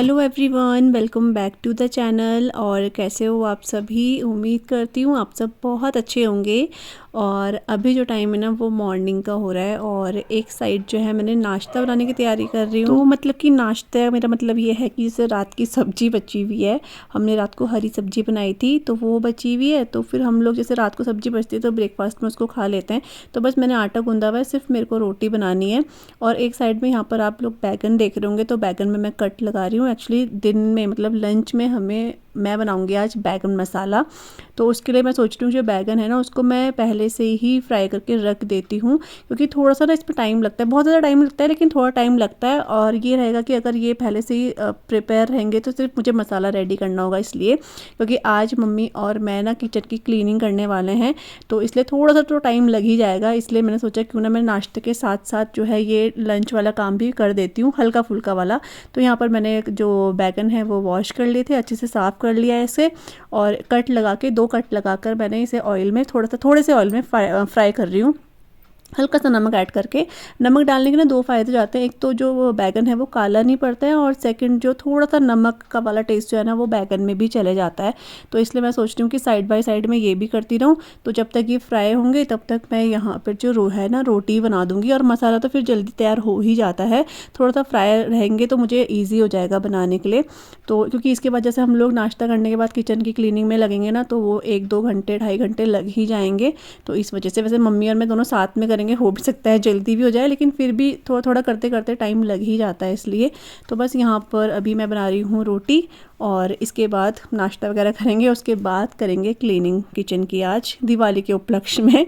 Hello everyone, welcome back to the channel. और कैसे हो आप सभी? उम्मीद करती हूँ आप सब बहुत अच्छे होंगे। और अभी जो टाइम है ना वो मॉर्निंग का हो रहा है और एक साइड जो है मैंने नाश्ता बनाने की तैयारी कर रही हूँ। तो मतलब कि नाश्ता मेरा मतलब ये है कि जैसे रात की सब्जी बची हुई है, हमने रात को हरी सब्जी बनाई थी तो वो बची हुई है, तो फिर हम लोग जैसे रात को सब्जी बचती है तो ब्रेकफास्ट में उसको खा लेते हैं। तो बस मैंने आटा गूंदा हुआ है, सिर्फ मेरे को रोटी बनानी है। और एक साइड में यहाँ पर आप लोग बैगन देख रहे होंगे, तो बैगन में मैं कट लगा रही हूँ। एक्चुअली दिन में मतलब लंच में मैं बनाऊंगी आज बैगन मसाला। तो उसके लिए मैं सोच रही हूँ जो बैगन है ना उसको मैं पहले से ही फ्राई करके रख देती हूँ, क्योंकि थोड़ा सा ना इस पर टाइम लगता है, बहुत ज़्यादा टाइम लगता है लेकिन थोड़ा टाइम लगता है। और ये रहेगा कि अगर ये पहले से ही प्रिपेयर रहेंगे तो सिर्फ मुझे मसाला रेडी करना होगा, इसलिए क्योंकि आज मम्मी और मैं ना किचन की क्लीनिंग करने वाले हैं, तो इसलिए थोड़ा सा तो टाइम लग ही जाएगा। इसलिए मैंने सोचा क्यों ना मैं नाश्ते के साथ साथ जो है ये लंच वाला काम भी कर देती हूँ, हल्का फुल्का वाला। तो यहाँ पर मैंने जो बैगन है वो वॉश कर लिए थे, अच्छे से साफ़ कर लिया है इसे। और कट लगा के 2 कट लगाकर मैंने इसे ऑयल में थोड़े से ऑयल में फ्राई कर रही हूँ, हल्का सा नमक ऐड करके। नमक डालने के ना 2 फ़ायदे जाते हैं, एक तो जो वो बैगन है वो काला नहीं पड़ता है, और सेकंड जो थोड़ा सा नमक का वाला टेस्ट जो है ना वो बैगन में भी चले जाता है। तो इसलिए मैं सोच रही हूँ कि साइड बाय साइड में ये भी करती रहूँ, तो जब तक ये फ्राई होंगे तब तक मैं यहाँ पर जो है ना रोटी बना दूँगी। और मसाला तो फिर जल्दी तैयार हो ही जाता है, थोड़ा सा फ्राई रहेंगे तो मुझे ईजी हो जाएगा बनाने के लिए। तो क्योंकि इसके बाद जैसे हम लोग नाश्ता करने के बाद किचन की क्लीनिंग में लगेंगे ना, तो वो 1-2 घंटे 2.5 घंटे लग ही जाएंगे। तो इस वजह से वैसे मम्मी और मैं दोनों साथ में करेंगे, हो भी सकता है जल्दी भी हो जाए, लेकिन फिर भी थोड़ा थोड़ा करते करते टाइम लग ही जाता है इसलिए। तो बस यहाँ पर अभी मैं बना रही हूँ रोटी, और इसके बाद नाश्ता वगैरह करेंगे, उसके बाद करेंगे क्लीनिंग किचन की आज दिवाली के उपलक्ष्य में।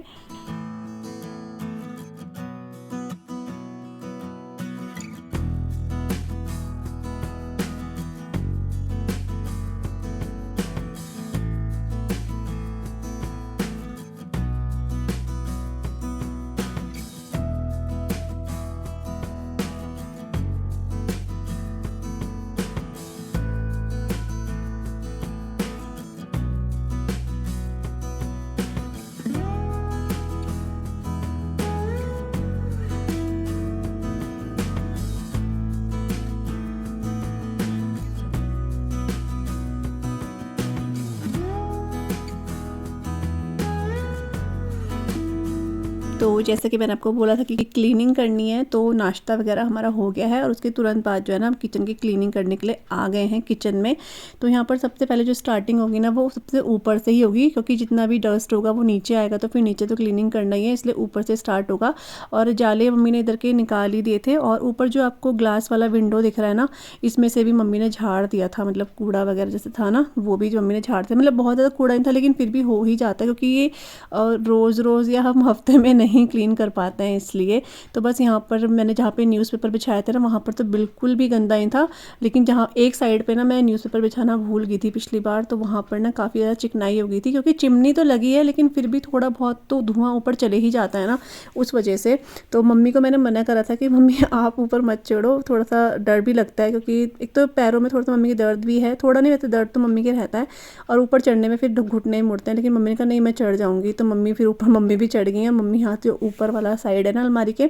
तो जैसे कि मैंने आपको बोला था कि क्लीनिंग करनी है, तो नाश्ता वगैरह हमारा हो गया है और उसके तुरंत बाद जो है ना हम किचन की क्लीनिंग करने के लिए आ गए हैं किचन में। तो यहाँ पर सबसे पहले जो स्टार्टिंग होगी ना वो सबसे ऊपर से ही होगी, क्योंकि जितना भी डस्ट होगा वो नीचे आएगा, तो फिर नीचे तो क्लीनिंग करना ही है, इसलिए ऊपर से स्टार्ट होगा। और जाले मम्मी ने इधर के निकाल ही दिए थे, और ऊपर जो आपको ग्लास वाला विंडो दिख रहा है ना, इसमें से भी मम्मी ने झाड़ दिया था, मतलब कूड़ा वगैरह जैसे था ना वो भी जो मम्मी ने झाड़ दिया। मतलब बहुत ज़्यादा कूड़ा नहीं था लेकिन फिर भी हो ही जाता है, क्योंकि ये रोज़ रोज़ या हम हफ्ते में नहीं क्लीन कर पाते हैं इसलिए। तो बस यहाँ पर मैंने जहाँ पे न्यूज़पेपर बिछाए थे ना वहाँ पर तो बिल्कुल भी गंदा नहीं था, लेकिन जहाँ एक साइड पे ना मैं न्यूज़पेपर बिछाना भूल गई थी पिछली बार, तो वहाँ पर ना काफ़ी ज़्यादा चिकनाई हो गई थी, क्योंकि चिमनी तो लगी है लेकिन फिर भी थोड़ा बहुत तो धुआं ऊपर चले ही जाता है ना, उस वजह से। तो मम्मी को मैंने मना करा था कि मम्मी आप ऊपर मत चढ़ो, थोड़ा सा डर भी लगता है, क्योंकि एक तो पैरों में थोड़ा सा मम्मी की दर्द भी है, थोड़ा नहीं रहता दर्द तो मम्मी के रहता है, और ऊपर चढ़ने में फिर घुटने मुड़ते हैं। लेकिन मम्मी ने कहा नहीं मैं चढ़ जाऊँगी, तो मम्मी फिर ऊपर मम्मी भी चढ़ गई हैं। मम्मी यहाँ से ऊपर वाला साइड है ना अलमारी के,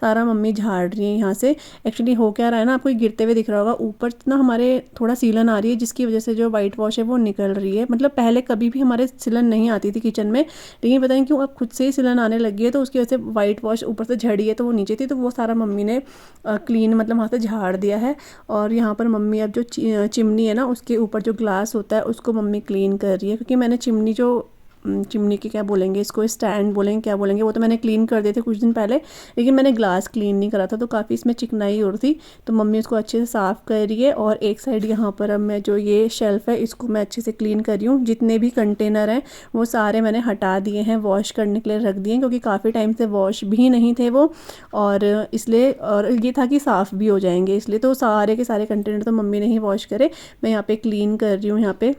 सारा मम्मी झाड़ रही है यहाँ से। एक्चुअली हो क्या रहा है ना, आपको गिरते हुए दिख रहा होगा, ऊपर ना हमारे थोड़ा सीलन आ रही है, जिसकी वजह से जो वाइट वॉश है वो निकल रही है। मतलब पहले कभी भी हमारे सीलन नहीं आती थी किचन में, लेकिन पता नहीं क्यों अब खुद से ही सीलन आने लगी है, तो उसकी वजह से वाइट वॉश ऊपर से झड़ी है, तो वो नीचे थी, तो वो सारा मम्मी ने क्लीन मतलब वहाँ से झाड़ दिया है। और यहाँ पर मम्मी अब जो चिमनी है ना उसके ऊपर जो ग्लास होता है उसको मम्मी क्लीन कर रही है, क्योंकि मैंने चिमनी की क्या बोलेंगे इसको, स्टैंड बोलेंगे क्या बोलेंगे, वो तो मैंने क्लीन कर दिए थे कुछ दिन पहले, लेकिन मैंने ग्लास क्लीन नहीं करा था, तो काफ़ी इसमें चिकनाई हो रही थी। तो मम्मी उसको अच्छे से साफ़ कर रही है। और एक साइड यहाँ पर अब मैं जो ये शेल्फ़ है इसको मैं अच्छे से क्लीन कर रही हूँ। जितने भी कंटेनर हैं वो सारे मैंने हटा दिए हैं, वॉश करने के लिए रख दिए, क्योंकि काफ़ी टाइम से वॉश भी नहीं थे वो, और इसलिए, और ये था कि साफ़ भी हो जाएंगे, इसलिए तो सारे के सारे कंटेनर तो मम्मी ने ही वॉश करे। मैं यहाँ पे क्लीन कर रही हूँ यहाँ पे,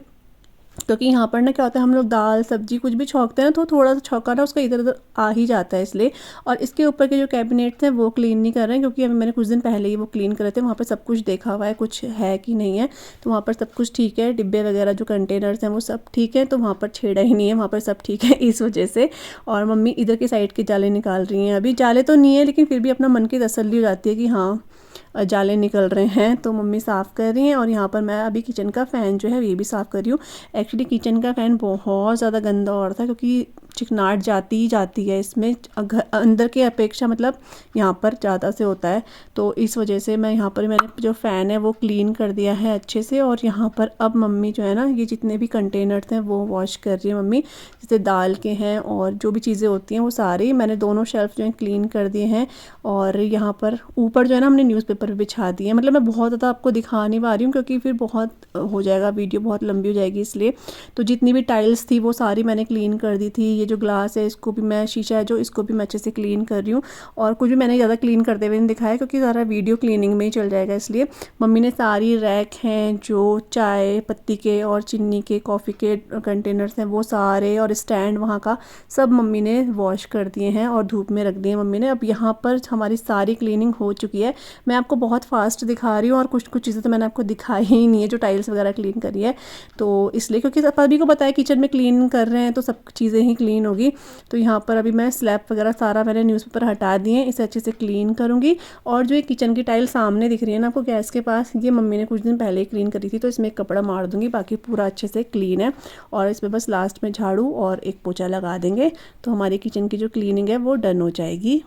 क्योंकि यहाँ पर ना क्या होता है हम लोग दाल सब्जी कुछ भी छौंकते हैं ना, तो थोड़ा सा छौंका ना उसका इधर उधर आ ही जाता है, इसलिए। और इसके ऊपर के जो कैबिनेट्स हैं वो क्लीन नहीं कर रहे हैं, क्योंकि अभी मैंने कुछ दिन पहले ही वो क्लीन करे थे, वहाँ पर सब कुछ देखा हुआ है कुछ है कि नहीं है, तो वहाँ पर सब कुछ ठीक है, डिब्बे वगैरह जो कंटेनर्स हैं वो सब ठीक है, तो वहाँ पर छेड़ा ही नहीं है, वहाँ पर सब ठीक है इस वजह से। और मम्मी इधर की साइड के जाले निकाल रही हैं, अभी जाले तो नहीं है लेकिन फिर भी अपना मन की तसल्ली हो जाती है कि हाँ जाले निकल रहे हैं, तो मम्मी साफ़ कर रही हैं। और यहाँ पर मैं अभी किचन का फ़ैन जो है ये भी साफ़ कर रही हूँ। एक्चुअली किचन का फ़ैन बहुत ज़्यादा गंदा हो रहा था, क्योंकि चिकनाहट जाती ही जाती है इसमें, अंदर के अपेक्षा मतलब यहाँ पर ज़्यादा से होता है। तो इस वजह से मैं यहाँ पर मैंने जो फ़ैन है वो क्लीन कर दिया है अच्छे से। और यहाँ पर अब मम्मी जो है ना, ये जितने भी कंटेनर्स हैं वो वॉश कर रही है मम्मी, जैसे दाल के हैं और जो भी चीज़ें होती हैं वो सारी मैंने दोनों शेल्फ जो है क्लीन कर दिए हैं। और यहाँ पर ऊपर जो है ना हमने न्यूज़पेपर बिछा दिए हैं। मतलब मैं बहुत ज़्यादा आपको दिखा नहीं पा रही हूँ, क्योंकि फिर बहुत हो जाएगा, वीडियो बहुत लंबी हो जाएगी इसलिए। तो जितनी भी टाइल्स थी वो सारी मैंने क्लीन कर दी थी। ये जो ग्लास है इसको भी मैं, शीशा है जो, इसको भी मैं अच्छे से क्लीन कर रही हूँ। और कुछ भी मैंने ज़्यादा क्लीन करते हुए नहीं दिखाया, क्योंकि सारा वीडियो क्लीनिंग में ही चल जाएगा इसलिए। मम्मी ने सारी रैक हैं जो चाय पत्ती के और चीनी के, कॉफ़ी के कंटेनर्स हैं वो सारे, और स्टैंड वहाँ का सब मम्मी ने वॉश कर दिए हैं और धूप में रख दिए मम्मी ने। अब यहाँ पर हमारी सारी क्लीनिंग हो चुकी है। मैं आपको बहुत फास्ट दिखा रही हूँ, और कुछ कुछ चीज़ें तो मैंने आपको दिखाई ही नहीं है, जो टाइल्स वगैरह क्लीन करी है। तो इसलिए, क्योंकि सभी को पता है किचन में क्लीन कर रहे हैं तो सब चीज़ें ही क्लीन होगी। तो यहाँ पर अभी मैं स्लैब वगैरह सारा मैंने न्यूज़पेपर हटा दिए, इसे अच्छे से क्लीन करूँगी। और जो ये किचन की टाइल सामने दिख रही है ना आपको गैस के पास, ये मम्मी ने कुछ दिन पहले ही क्लीन करी थी, तो इसमें एक कपड़ा मार दूँगी, बाकी पूरा अच्छे से क्लीन है। और इसमें बस लास्ट में झाड़ू और एक पोछा लगा देंगे, तो हमारी किचन की जो क्लीनिंग है वो डन हो जाएगी।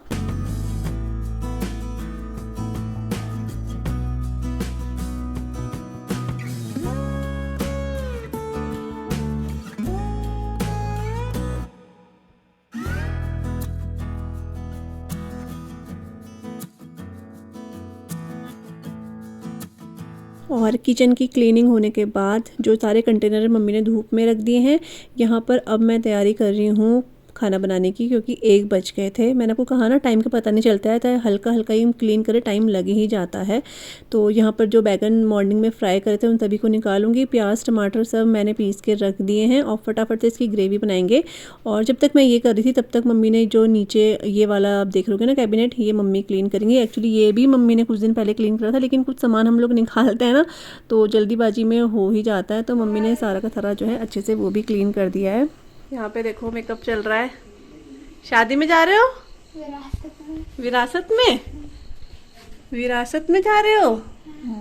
और किचन की क्लीनिंग होने के बाद जो सारे कंटेनर मम्मी ने धूप में रख दिए हैं, यहाँ पर अब मैं तैयारी कर रही हूँ खाना बनाने की, क्योंकि 1 बज गए थे। मैंने आपको कहा ना टाइम का पता नहीं चलता है, तो हल्का हल्का ही क्लीन करे टाइम लग ही जाता है। तो यहाँ पर जो बैगन मॉर्निंग में फ्राई करे थे उन सभी को निकालूंगी। प्याज टमाटर सब मैंने पीस के रख दिए हैं और फटाफट से इसकी ग्रेवी बनाएंगे। और जब तक मैं ये कर रही थी तब तक मम्मी ने जो नीचे ये वाला आप देख रहे हो ना कैबिनेट, ये मम्मी क्लीन करेंगी। एक्चुअली ये भी मम्मी ने कुछ दिन पहले क्लीन करा था, लेकिन कुछ सामान हम लोग निकालते हैं ना तो जल्दीबाजी में हो ही जाता है, तो मम्मी ने सारा का सारा जो है अच्छे से वो भी क्लीन कर दिया है। यहाँ पे देखो मेकअप चल रहा है। शादी में जा रहे हो? विरासत में? विरासत में जा रहे हो?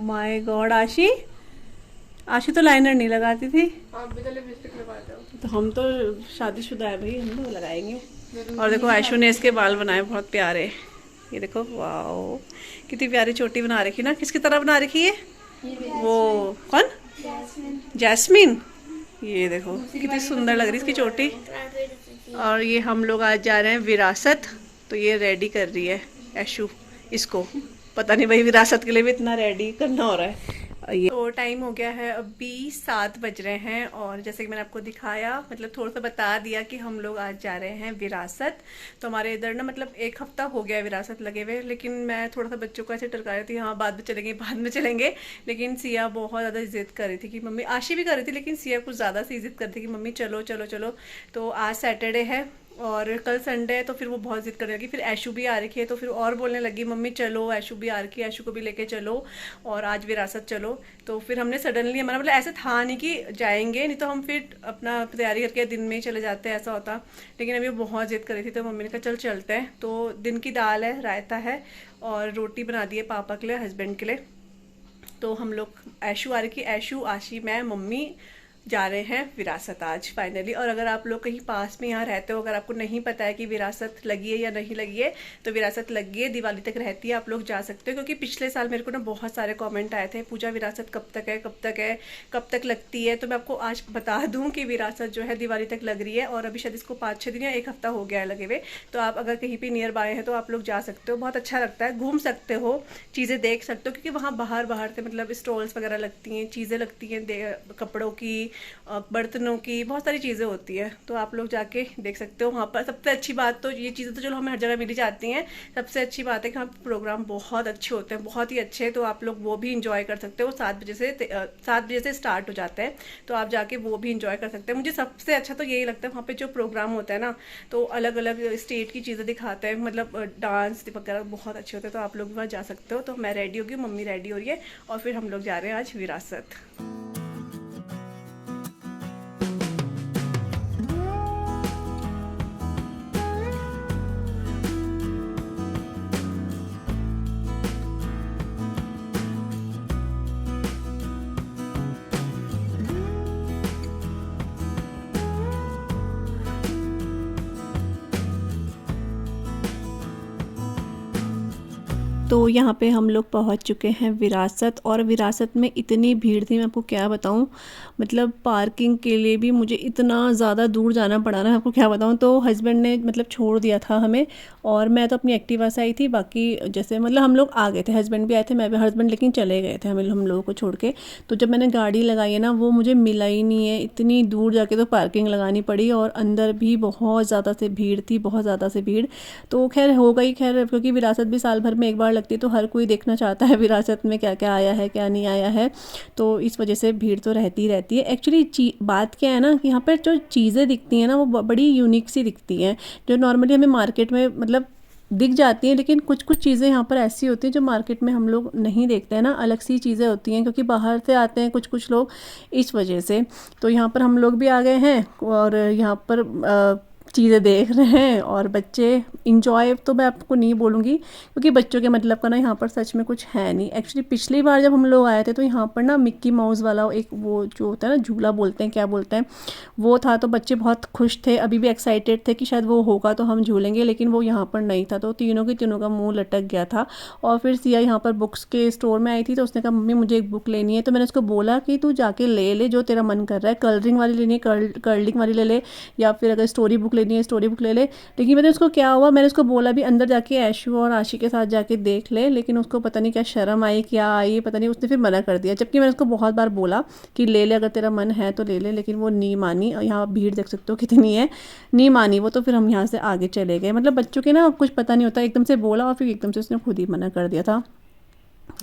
My God. आशी तो लाइनर नहीं लगाती थी। आप भी तो लिपस्टिक लगाते हो। तो हम तो शादीशुदा है भाई, हम तो लगाएंगे। और देखो आशु ने इसके बाल बनाए बहुत प्यारे, ये देखो, वाओ कितनी प्यारी चोटी बना रखी ना। किसकी तरह बना रखी है? वो कौन? जैस्मिन। ये देखो कितनी सुंदर लग रही है इसकी चोटी। और ये हम लोग आज जा रहे हैं विरासत, तो ये रेडी कर रही है ऐशु इसको। पता नहीं भाई विरासत के लिए भी इतना रेडी करना हो रहा है। ये तो टाइम हो गया है, अभी 7 बज रहे हैं। और जैसे कि मैंने आपको दिखाया, मतलब थोड़ा सा बता दिया कि हम लोग आज जा रहे हैं विरासत। तो हमारे इधर ना मतलब 1 हफ्ता हो गया है विरासत लगे हुए, लेकिन मैं थोड़ा सा बच्चों को ऐसे टरका रही थी, हाँ बाद में चलेंगे बाद में चलेंगे। लेकिन सिया बहुत ज़्यादा जिद कर रही थी कि मम्मी, आशी भी कर रही थी लेकिन सिया कुछ ज़्यादा सी जिद कर रही थी कि मम्मी चलो चलो चलो। तो आज सैटरडे है और कल संडे है, तो फिर वो बहुत जिद करने लगी। फिर ऐशु भी आ रखी है तो फिर और बोलने लगी मम्मी चलो, ऐशु भी आ रखी है, ऐशु को भी लेके चलो और आज विरासत चलो। तो फिर हमने सडनली, हमारा मतलब ऐसे था नहीं कि जाएंगे, नहीं तो हम फिर अपना तैयारी करके दिन में ही चले जाते, ऐसा होता। लेकिन अभी वो बहुत जिद कर रही थी तो मम्मी ने कहा चल चलते हैं। तो दिन की दाल है, रायता है और रोटी बना दी है पापा के लिए, हस्बैंड के लिए। तो हम लोग, ऐशु आ रही, ऐशु, आशी, मैं, मम्मी जा रहे हैं विरासत आज फाइनली। और अगर आप लोग कहीं पास में यहाँ रहते हो, अगर आपको नहीं पता है कि विरासत लगी है या नहीं लगी है, तो विरासत लगी है, दिवाली तक रहती है, आप लोग जा सकते हो। क्योंकि पिछले साल मेरे को ना बहुत सारे कमेंट आए थे, पूजा विरासत कब तक है, कब तक है, कब तक लगती है। तो मैं आपको आज बता दूं कि विरासत जो है दिवाली तक लग रही है, और अभी शायद इसको 5-6 दिन या 1 हफ्ता हो गया है लगे हुए। तो आप अगर कहीं पर नियर बाय हैं तो आप लोग जा सकते हो, बहुत अच्छा लगता है, घूम सकते हो, चीज़ें देख सकते हो। क्योंकि वहाँ बाहर से मतलब स्टॉल्स वगैरह लगती हैं, चीज़ें लगती हैं कपड़ों की, बर्तनों की, बहुत सारी चीज़ें होती है। तो आप लोग जाके देख सकते हो वहाँ पर। सबसे अच्छी बात तो ये चीज़ें तो चलो हमें हर जगह मिली जाती हैं, सबसे अच्छी बात है कि वहाँ प्रोग्राम बहुत अच्छे होते हैं, बहुत ही अच्छे। तो आप लोग वो भी इंजॉय कर सकते हो। 7 बजे से स्टार्ट हो जाते हैं, तो आप जाके वो भी इंजॉय कर सकते हैं। मुझे सबसे अच्छा तो यही लगता है वहाँ पर जो प्रोग्राम होता है ना, तो अलग अलग स्टेट की चीज़ें दिखाते हैं, मतलब डांस वगैरह बहुत अच्छे होते हैं। तो आप लोग वहाँ जा सकते हो। तो मैं रेडी होगी, मम्मी रेडी हो रही है, और फिर हम लोग जा रहे हैं आज विरासत। तो यहाँ पे हम लोग पहुँच चुके हैं विरासत, और विरासत में इतनी भीड़ थी मैं आपको क्या बताऊँ। मतलब पार्किंग के लिए भी मुझे इतना ज़्यादा दूर जाना पड़ा ना, आपको क्या बताऊँ। तो हस्बैंड ने मतलब छोड़ दिया था हमें, और मैं तो अपनी एक्टिवा से आई थी। बाकी जैसे मतलब हम लोग आ गए थे, हस्बैंड भी आए थे, मैं भी, हस्बैंड लेकिन चले गए थे हम लोगों को छोड़ के। तो जब मैंने गाड़ी लगाई है ना, वो मुझे मिला ही नहीं है, इतनी दूर जाके तो पार्किंग लगानी पड़ी, और अंदर भी बहुत ज़्यादा से भीड़ थी, बहुत ज़्यादा से भीड़। तो खैर हो गई, खैर क्योंकि विरासत भी साल भर में एक बार लगती है, तो हर कोई देखना चाहता है विरासत में क्या क्या आया है क्या नहीं आया है। तो इस वजह से भीड़ तो रहती ही रहती है। एक्चुअली बात क्या है ना कि यहाँ पर जो चीज़ें दिखती हैं ना, वो बड़ी यूनिक सी दिखती हैं, जो नॉर्मली हमें मार्केट में मतलब दिख जाती हैं। लेकिन कुछ कुछ चीज़ें यहाँ पर ऐसी होती हैं जो मार्केट में हम लोग नहीं देखते हैं ना, अलग सी चीज़ें होती हैं, क्योंकि बाहर से आते हैं कुछ कुछ लोग, इस वजह से। तो यहाँ पर हम लोग भी आ गए हैं, और यहाँ पर चीज़ें देख रहे हैं, और बच्चे इंजॉय तो मैं आपको नहीं बोलूँगी, क्योंकि बच्चों के मतलब का ना यहाँ पर सच में कुछ है नहीं। एक्चुअली पिछली बार जब हम लोग आए थे तो यहाँ पर ना मिक्की माउस वाला एक वो जो होता है ना, झूला बोलते हैं क्या बोलते हैं, वो था। तो बच्चे बहुत खुश थे, अभी भी एक्साइटेड थे कि शायद वो होगा तो हम झूलेंगे, लेकिन वो यहाँ पर नहीं था। तो तीनों के तीनों का मुँह लटक गया था। और फिर सिया यहाँ पर बुक्स के स्टोर में आई थी, तो उसने कहा मम्मी मुझे एक बुक लेनी है। तो मैंने उसको बोला कि तू जाके ले ले जो तेरा मन कर रहा है, कलरिंग वाली लेनी है कर्लिंग वाली ले ले, या फिर अगर स्टोरी बुक लेनी है स्टोरी बुक ले ले। लेकिन मैंने उसको क्या हुआ, मैंने उसको बोला भी अंदर जाके ऐशु और आशी के साथ जाके देख ले, लेकिन उसको पता नहीं क्या शर्म आई क्या आई पता नहीं, उसने फिर मना कर दिया। जबकि मैंने उसको बहुत बार बोला कि ले ले, अगर तेरा मन है तो ले ले, लेकिन वो नहीं मानी। और यहाँ भीड़ देख सकते हो कितनी है, नहीं मानी वो। तो फिर हम यहाँ से आगे चले गए। मतलब बच्चों के ना कुछ पता नहीं होता, एकदम से बोला और फिर एकदम से उसने खुद ही मना कर दिया था।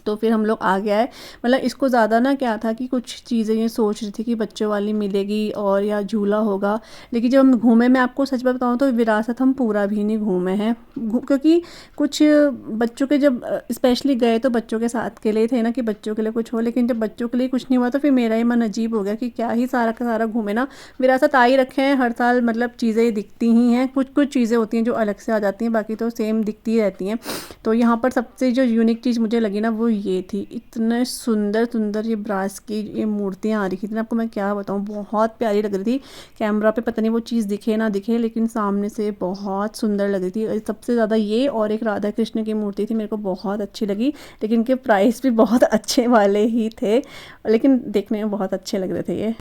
तो फिर हम लोग आ गया है। मतलब इसको ज़्यादा ना क्या था कि कुछ चीज़ें ये सोच रही थी कि बच्चों वाली मिलेगी और या झूला होगा, लेकिन जब हम घूमे, मैं आपको सच बताऊँ तो विरासत हम पूरा भी नहीं घूमे हैं, क्योंकि कुछ बच्चों के जब स्पेशली गए तो बच्चों के साथ के लिए थे ना, कि बच्चों के लिए कुछ हो। लेकिन जब बच्चों के लिए कुछ नहीं हुआ तो फिर मेरा ही मन अजीब हो गया कि क्या ही सारा का सारा घूमे ना। विरासत आ ही रखे हैं हर साल, मतलब चीज़ें दिखती ही हैं, कुछ कुछ चीज़ें होती हैं जो अलग से आ जाती हैं, बाकी तो सेम दिखती ही रहती हैं। तो यहाँ पर सबसे जो यूनिक चीज़ मुझे लगी ना वो ये थी, इतने सुंदर सुंदर ये ब्रास की ये मूर्तियाँ आ रही थी ना, आपको मैं क्या बताऊँ, बहुत प्यारी लग रही थी। कैमरा पे पता नहीं वो चीज़ दिखे ना दिखे, लेकिन सामने से बहुत सुंदर लग रही थी। सबसे ज़्यादा ये, और एक राधा कृष्ण की मूर्ति थी, मेरे को बहुत अच्छी लगी। लेकिन इनके प्राइस भी बहुत अच्छे वाले ही थे, लेकिन देखने में बहुत अच्छे लग रहे थे ये।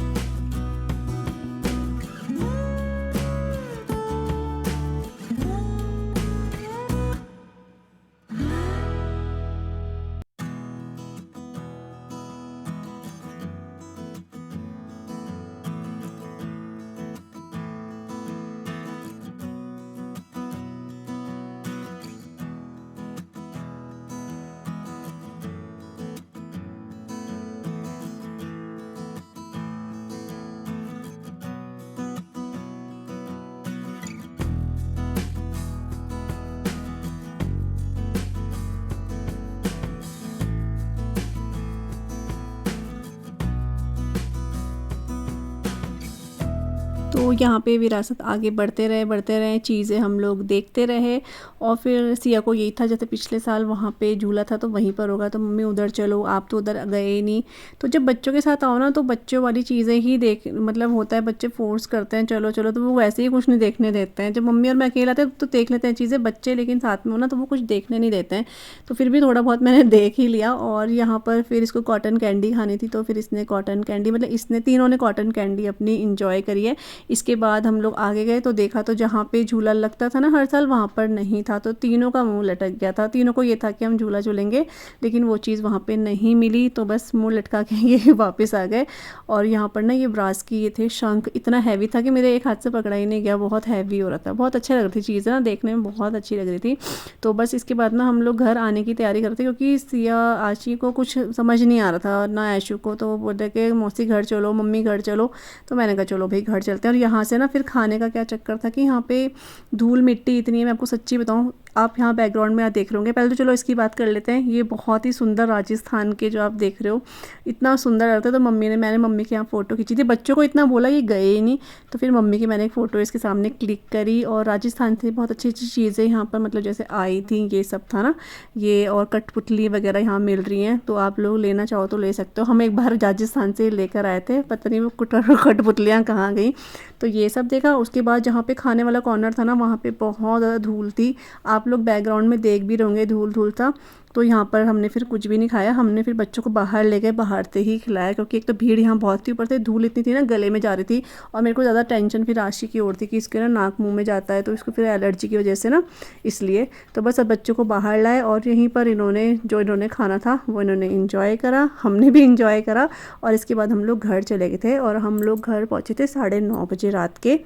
तो यहाँ पे विरासत आगे बढ़ते रहे, चीज़ें हम लोग देखते रहे। और फिर सिया को यही था, जैसे पिछले साल वहाँ पे झूला था तो वहीं पर होगा, तो मम्मी उधर चलो, आप तो उधर गए ही नहीं। तो जब बच्चों के साथ आओ ना तो बच्चों वाली चीज़ें ही देख, मतलब होता है बच्चे फोर्स करते हैं चलो चलो, तो वो वैसे ही कुछ नहीं देखने देते हैं। जब मम्मी और मैं अकेला थे तो देख लेते हैं चीज़ें, बच्चे लेकिन साथ में हो ना तो वो कुछ देखने नहीं देते हैं। तो फिर भी थोड़ा बहुत मैंने देख ही लिया। और यहाँ पर फिर इसको कॉटन कैंडी खानी थी, तो फिर इसने कॉटन कैंडी, मतलब इसने तीनों ने कॉटन कैंडी अपनी इंजॉय करी है। इसके बाद हम लोग आगे गए तो देखा तो जहाँ पे झूला लगता था ना हर साल, वहाँ पर नहीं था। तो तीनों का मुंह लटक गया था, तीनों को ये था कि हम झूला झूलेंगे, लेकिन वो चीज़ वहाँ पे नहीं मिली। तो बस मुंह लटका के ये वापस आ गए। और यहाँ पर ना ये ब्रास की ये थे शंख, इतना हैवी था कि मेरे एक हाथ से पकड़ा ही नहीं गया, बहुत हैवी हो रहा था। बहुत अच्छा लग रही थी चीज़ ना, देखने में बहुत अच्छी लग रही थी। तो बस इसके बाद ना हम लोग घर आने की तैयारी करते, क्योंकि सिया आशी को कुछ समझ नहीं आ रहा था ना ऐशु को। तो वो बोलते कि मौसी घर चलो, मम्मी घर चलो। तो मैंने कहा चलो भाई घर चलते हैं। और यहाँ से ना फिर खाने का क्या चक्कर था कि यहाँ पे धूल मिट्टी इतनी है, मैं आपको सच्ची बताऊँ। आप यहाँ बैकग्राउंड में आप देख रहे होंगे, पहले तो चलो इसकी बात कर लेते हैं। ये बहुत ही सुंदर राजस्थान के जो आप देख रहे हो, इतना सुंदर लगता है। तो मैंने मम्मी के यहाँ फ़ोटो खींची थी, बच्चों को इतना बोला ये गए ही नहीं। तो फिर मम्मी की मैंने एक फ़ोटो इसके सामने क्लिक करी। और राजस्थान से बहुत अच्छी अच्छी चीज़ें यहाँ पर मतलब जैसे आई थी, ये सब था ना ये, और कठपुतली वगैरह यहाँ मिल रही हैं। तो आप लोग लेना चाहो तो ले सकते हो। हम एक बार राजस्थान से लेकर आए थे, पता नहीं वो कठपुतलियाँ कहाँ गई। तो ये सब देखा। उसके बाद जहाँ पे खाने वाला कॉर्नर था ना, वहाँ पे बहुत ज़्यादा धूल थी। आप आप लोग बैकग्राउंड में देख भी रहोगे धूल धूल था। तो यहाँ पर हमने फिर कुछ भी नहीं खाया, हमने फिर बच्चों को बाहर ले गए, बाहर से ही खिलाया, क्योंकि एक तो भीड़ यहाँ बहुत थी, ऊपर से धूल इतनी थी ना गले में जा रही थी। और मेरे को ज़्यादा टेंशन फिर राशि की ओर थी कि इसके ना नाक मुंह में जाता है तो इसको फिर एलर्जी की वजह से ना, इसलिए तो बस अब बच्चों को बाहर लाए और यहीं पर इन्होंने खाना था वो इन्होंने इंजॉय करा, हमने भी इंजॉय करा। और इसके बाद हम लोग घर चले गए थे और हम लोग घर पहुँचे थे 9:30 बजे रात के।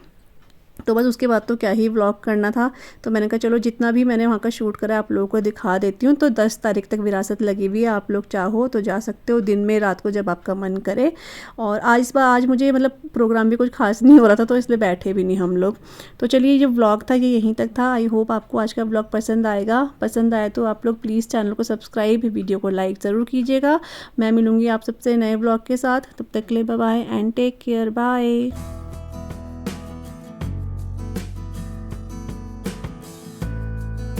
तो बस उसके बाद तो क्या ही व्लॉग करना था, तो मैंने कहा चलो जितना भी मैंने वहाँ का शूट करा आप लोगों को दिखा देती हूँ। तो 10 तारीख तक विरासत लगी हुई है, आप लोग चाहो तो जा सकते हो दिन में रात को जब आपका मन करे। और आज मुझे मतलब प्रोग्राम भी कुछ खास नहीं हो रहा था तो इसलिए बैठे भी नहीं हम लोग। तो चलिए जो व्लॉग था ये यहीं तक था। आई होप आपको आज का व्लॉग पसंद आएगा, पसंद आए तो आप लोग प्लीज़ चैनल को सब्सक्राइब, वीडियो को लाइक ज़रूर कीजिएगा। मैं मिलूँगी आप सबसे नए व्लॉग के साथ, तब तक के लिए bye bye and take care, bye.